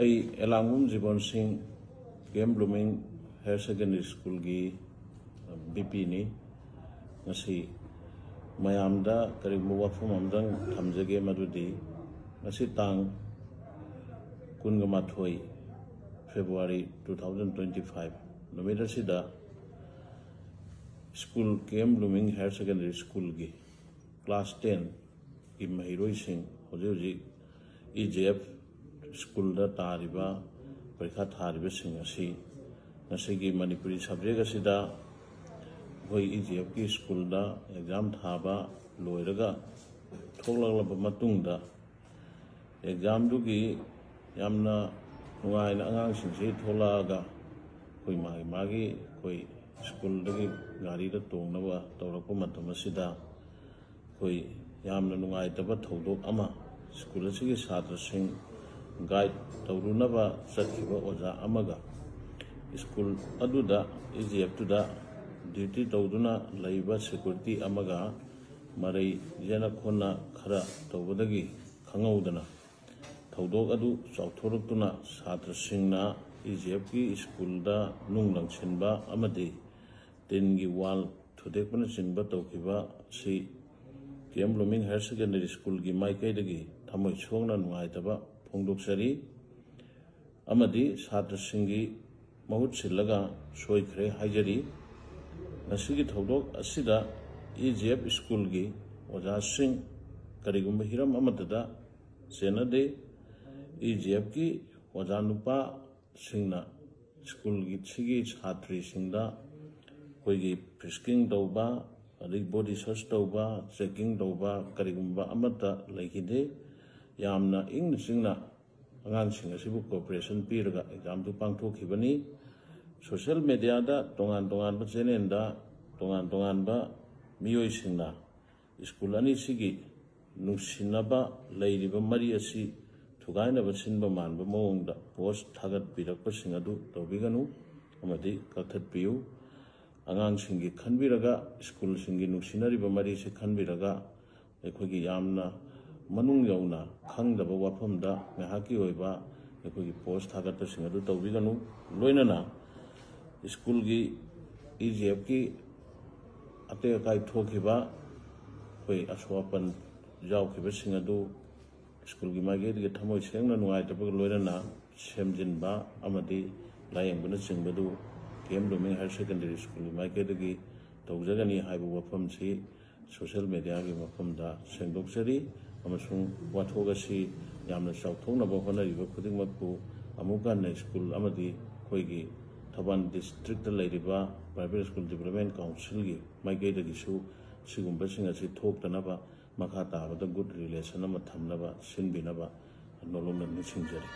आई एलांगुम जीवन सिंह केम blooming higher secondary school की BP ने ngasi mayamda karibu wafum amdang thamjage madudi ngasi tang kungamathoi February 2025 numida sida school KM Blooming Higher Secondary School ki class 10 ki mahiroi sing hoji EJF school da tariba parikha thariba sing ngasi ki Manipuri subject asida hoi EJF ki school da exam thaba loiraga thoklagla matung da exam du ki yamna nuai na angang sing si tholaga koi magi koi school da ki gari da tong na ba tawrakpa matam asida koi yamna nuai taba thodok ama school asigi satra sing guide tawruna ba sathiba oja amaga school aduda EJF tu da duty tawduna laiba security amaga marai jena khona khara tawbadagi khangaudana thodok adu chauthorukuna satra singna EJF ki school da nunglang chinba amadi tin gi wall thudekpana chinba tawkiba si KM Blooming Higher Secondary School gi maikai dagi thamoi chongna nungai taba phongdoksari amadi satra singi mahut silaga soikhre haijari nasigi thodok asida EJF school gi oja sing karigumba hiram amadada senade EJF ki oja nupa singna school gi chigi chhatri singda koigi frisking dauba adik body search dauba checking dauba karigumba amata laikide yamna ing singna angang sing asibu cooperation piraga exam tu pangthokhibani social media da tongan ba channel da tongan ba miyoi singna school ani sigi nungsinaba leiriba mari asi thugaina ba sinba manba mawongda post thagat birakpa sing adu tawbiganu amadi kathat piu angang singi khanbiraga school singi nungsinari ba mari se khanbiraga ekhogi yamna manung yauna khangdaba wafamda ngahaki oiba ekhogi post thagat pa sing adu tawbiganu loinana school gi EJF ki ate kai thokiba koi aswapan jawkiba sing adu school gi mage gi thamoi sengna nungai tabag loirana semjinba amadi layengbana singbadu KM Blooming Higher Secondary School gi mage gi tawjagani haibu wafam si social media gi wafam da sengdoksari amasung wathogasi yamna chauthongna ba honariba khudingmakku amuka na school amadi koi gi Thaban district lairiba private school development council gi maigai da gisu sigumba singa si thoktanaba makha tabada good relation ama thamnaba sinbinaba nolomna ni singjari